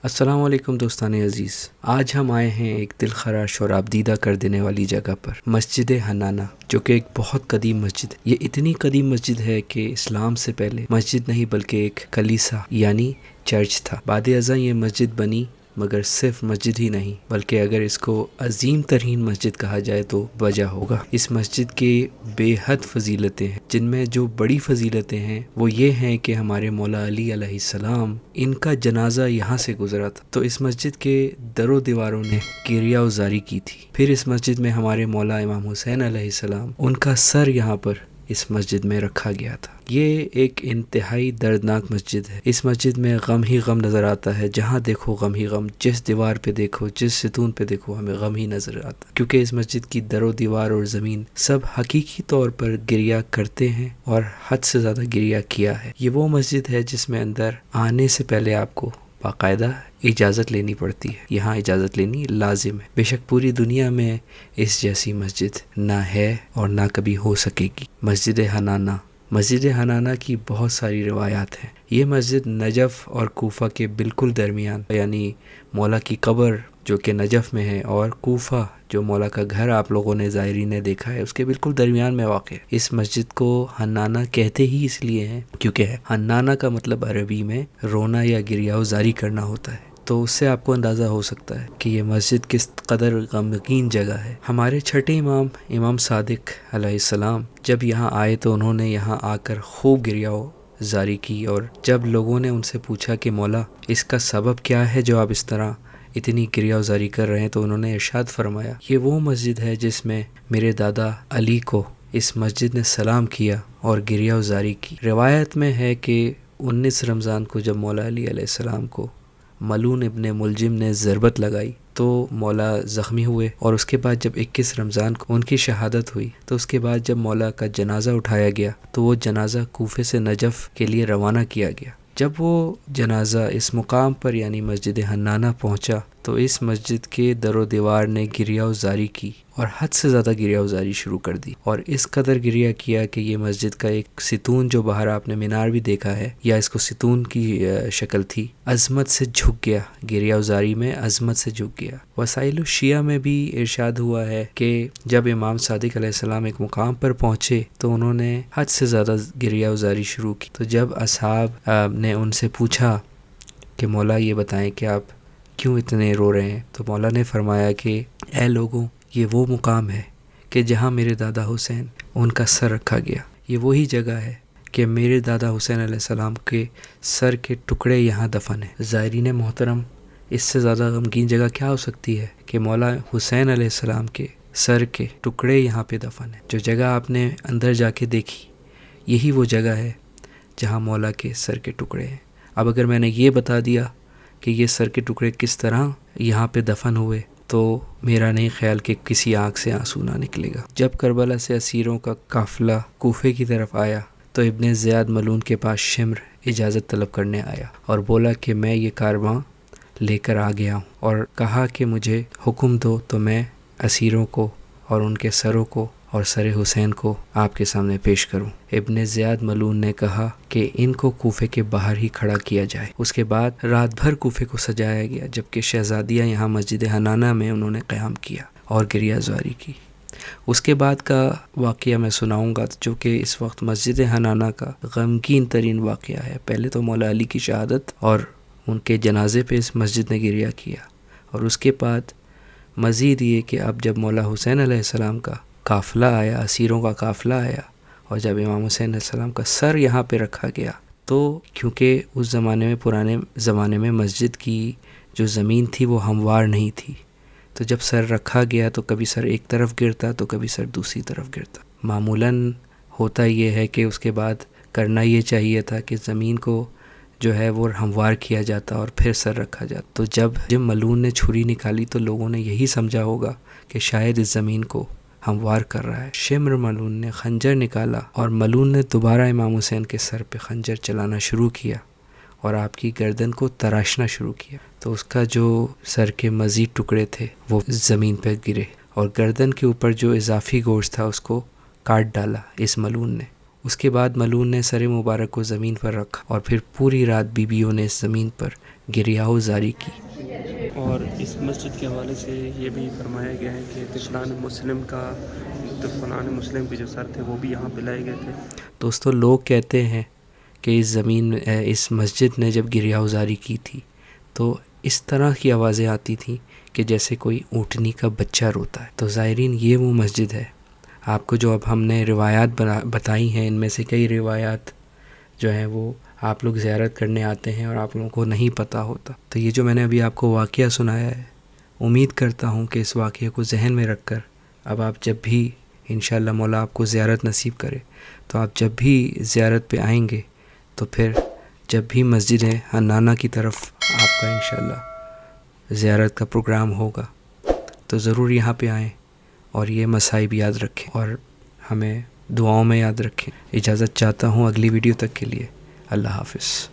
السلام علیکم دوستان عزیز، آج ہم آئے ہیں ایک دل خراش اور آبدیدہ کر دینے والی جگہ پر، مسجد حنانہ، جو کہ ایک بہت قدیم مسجد ہے۔ یہ اتنی قدیم مسجد ہے کہ اسلام سے پہلے مسجد نہیں بلکہ ایک کلیسا یعنی چرچ تھا۔ بعد ازاں یہ مسجد بنی، مگر صرف مسجد ہی نہیں بلکہ اگر اس کو عظیم ترین مسجد کہا جائے تو وجہ ہوگا۔ اس مسجد کے بے حد فضیلتیں ہیں، جن میں جو بڑی فضیلتیں ہیں وہ یہ ہیں کہ ہمارے مولا علی علیہ السلام ان کا جنازہ یہاں سے گزرا تھا، تو اس مسجد کے در و دیواروں نے کریا ازاری کی تھی۔ پھر اس مسجد میں ہمارے مولا امام حسین علیہ السلام، ان کا سر یہاں پر اس مسجد میں رکھا گیا تھا۔ یہ ایک انتہائی دردناک مسجد ہے۔ اس مسجد میں غم ہی غم نظر آتا ہے، جہاں دیکھو غم ہی غم، جس دیوار پہ دیکھو، جس ستون پہ دیکھو، ہمیں غم ہی نظر آتا ہے، کیونکہ اس مسجد کی در و دیوار اور زمین سب حقیقی طور پر گریا کرتے ہیں اور حد سے زیادہ گریا کیا ہے۔ یہ وہ مسجد ہے جس میں اندر آنے سے پہلے آپ کو باقاعدہ اجازت لینی پڑتی ہے، یہاں اجازت لینی لازم ہے۔ بے شک پوری دنیا میں اس جیسی مسجد نہ ہے اور نہ کبھی ہو سکے گی۔ مسجد حنانہ، مسجد حنانہ کی بہت ساری روایات ہیں۔ یہ مسجد نجف اور کوفہ کے بالکل درمیان، یعنی مولا کی قبر جو کہ نجف میں ہے اور کوفہ جو مولا کا گھر آپ لوگوں نے زائرین نے دیکھا ہے، اس کے بالکل درمیان میں واقع ہے۔ اس مسجد کو حنانہ کہتے ہی اس لیے ہیں کیونکہ حنانہ کا مطلب عربی میں رونا یا گریہ زاری کرنا ہوتا ہے، تو اس سے آپ کو اندازہ ہو سکتا ہے کہ یہ مسجد کس قدر غمگین جگہ ہے۔ ہمارے چھٹے امام، امام صادق علیہ السلام جب یہاں آئے تو انہوں نے یہاں آ کر خوب گریہ زاری کی، اور جب لوگوں نے ان سے پوچھا کہ مولا اس کا سبب کیا ہے جو آپ اس طرح اتنی گریہ زاری کر رہے ہیں، تو انہوں نے ارشاد فرمایا، یہ وہ مسجد ہے جس میں میرے دادا علی کو اس مسجد نے سلام کیا اور گریہ زاری کی۔ روایت میں ہے کہ 19 رمضان کو جب مولا علی علیہ السلام کو ملون ابن ملجم نے ضربت لگائی تو مولا زخمی ہوئے، اور اس کے بعد جب 21 رمضان کو ان کی شہادت ہوئی تو اس کے بعد جب مولا کا جنازہ اٹھایا گیا تو وہ جنازہ کوفے سے نجف کے لیے روانہ کیا گیا۔ جب وہ جنازہ اس مقام پر یعنی مسجد حنانہ پہنچا تو اس مسجد کے در و دیوار نے گریہ زاری کی اور حد سے زیادہ گریہ زاری شروع کر دی، اور اس قدر گریہ کیا کہ یہ مسجد کا ایک ستون جو باہر آپ نے مینار بھی دیکھا ہے، یا اس کو ستون کی شکل تھی، عظمت سے جھک گیا، گریہ زاری میں عظمت سے جھک گیا۔ وسائل الشیعہ میں بھی ارشاد ہوا ہے کہ جب امام صادق علیہ السلام ایک مقام پر پہنچے تو انہوں نے حد سے زیادہ گریہ زاری شروع کی، تو جب اصحاب نے ان سے پوچھا کہ مولا یہ بتائیں کہ آپ کیوں اتنے رو رہے ہیں، تو مولا نے فرمایا کہ اے لوگوں، یہ وہ مقام ہے کہ جہاں میرے دادا حسین ان کا سر رکھا گیا، یہ وہی جگہ ہے کہ میرے دادا حسین علیہ السلام کے سر کے ٹکڑے یہاں دفن ہیں۔ زائرین محترم، اس سے زیادہ غمگین جگہ کیا ہو سکتی ہے کہ مولا حسین علیہ السلام کے سر کے ٹکڑے یہاں پہ دفن ہیں۔ جو جگہ آپ نے اندر جا کے دیکھی، یہی وہ جگہ ہے جہاں مولا کے سر کے ٹکڑے ہیں۔ اب اگر میں نے یہ بتا دیا کہ یہ سر کے ٹکڑے کس طرح یہاں پہ دفن ہوئے تو میرا نہیں خیال کہ کسی آنکھ سے آنسو نہ نکلے گا۔ جب کربلا سے اسیروں کا قافلہ کوفے کی طرف آیا تو ابن زیاد ملون کے پاس شمر اجازت طلب کرنے آیا اور بولا کہ میں یہ کارواں لے کر آ گیا ہوں، اور کہا کہ مجھے حکم دو تو میں اسیروں کو اور ان کے سروں کو اور سر حسین کو آپ کے سامنے پیش کروں۔ ابن زیاد ملون نے کہا کہ ان کو کوفے کے باہر ہی کھڑا کیا جائے۔ اس کے بعد رات بھر کوفے کو سجایا گیا، جبکہ شہزادیاں یہاں مسجد حنانہ میں انہوں نے قیام کیا اور گریہ زاری کی۔ اس کے بعد کا واقعہ میں سناؤں گا جو کہ اس وقت مسجد حنانہ کا غمگین ترین واقعہ ہے۔ پہلے تو مولا علی کی شہادت اور ان کے جنازے پہ اس مسجد نے گریہ کیا، اور اس کے بعد مزید یہ کہ اب جب مولا حسین علیہ السلام کا قافلہ آیا، اسیروں کا قافلہ آیا، اور جب امام حسین علیہ السلام کا سر یہاں پہ رکھا گیا تو کیونکہ اس زمانے میں، پرانے زمانے میں مسجد کی جو زمین تھی وہ ہموار نہیں تھی، تو جب سر رکھا گیا تو کبھی سر ایک طرف گرتا تو کبھی سر دوسری طرف گرتا۔ معمولاً ہوتا یہ ہے کہ اس کے بعد کرنا یہ چاہیے تھا کہ زمین کو جو ہے وہ ہموار کیا جاتا اور پھر سر رکھا جاتا۔ تو جب ملون نے چھری نکالی تو لوگوں نے یہی سمجھا ہوگا کہ شاید اس زمین کو ہموار کر رہا ہے۔ شمر ملون نے خنجر نکالا اور ملون نے دوبارہ امام حسین کے سر پہ خنجر چلانا شروع کیا اور آپ کی گردن کو تراشنا شروع کیا، تو اس کا جو سر کے مزید ٹکڑے تھے وہ زمین پہ گرے، اور گردن کے اوپر جو اضافی گوشت تھا اس کو کاٹ ڈالا اس ملون نے۔ اس کے بعد ملون نے سر مبارک کو زمین پر رکھا اور پھر پوری رات بیویوں نے اس زمین پر گریہ زاری کی۔ اور اس مسجد کے حوالے سے یہ بھی فرمایا گیا ہے کہ طفلان مسلم کے جو سر تھے وہ بھی یہاں پہ لائے گئے تھے۔ دوستو لوگ کہتے ہیں کہ اس مسجد نے جب گریہ ازاری کی تھی تو اس طرح کی آوازیں آتی تھیں کہ جیسے کوئی اونٹنی کا بچہ روتا ہے۔ تو زائرین یہ وہ مسجد ہے آپ کو جو اب ہم نے روایات بتائی ہیں، ان میں سے کئی روایات جو ہیں وہ آپ لوگ زیارت کرنے آتے ہیں اور آپ لوگوں کو نہیں پتہ ہوتا۔ تو یہ جو میں نے ابھی آپ کو واقعہ سنایا ہے، امید کرتا ہوں کہ اس واقعے کو ذہن میں رکھ کر اب آپ جب بھی انشاءاللہ مولا آپ کو زیارت نصیب کرے تو آپ جب بھی زیارت پہ آئیں گے تو پھر جب بھی مسجد حنانہ کی طرف آپ کا انشاءاللہ زیارت کا پروگرام ہوگا تو ضرور یہاں پہ آئیں اور یہ مصائب یاد رکھیں اور ہمیں دعاؤں میں یاد رکھیں۔ اجازت چاہتا ہوں اگلی ویڈیو تک کے لیے۔ اللہ حافظ۔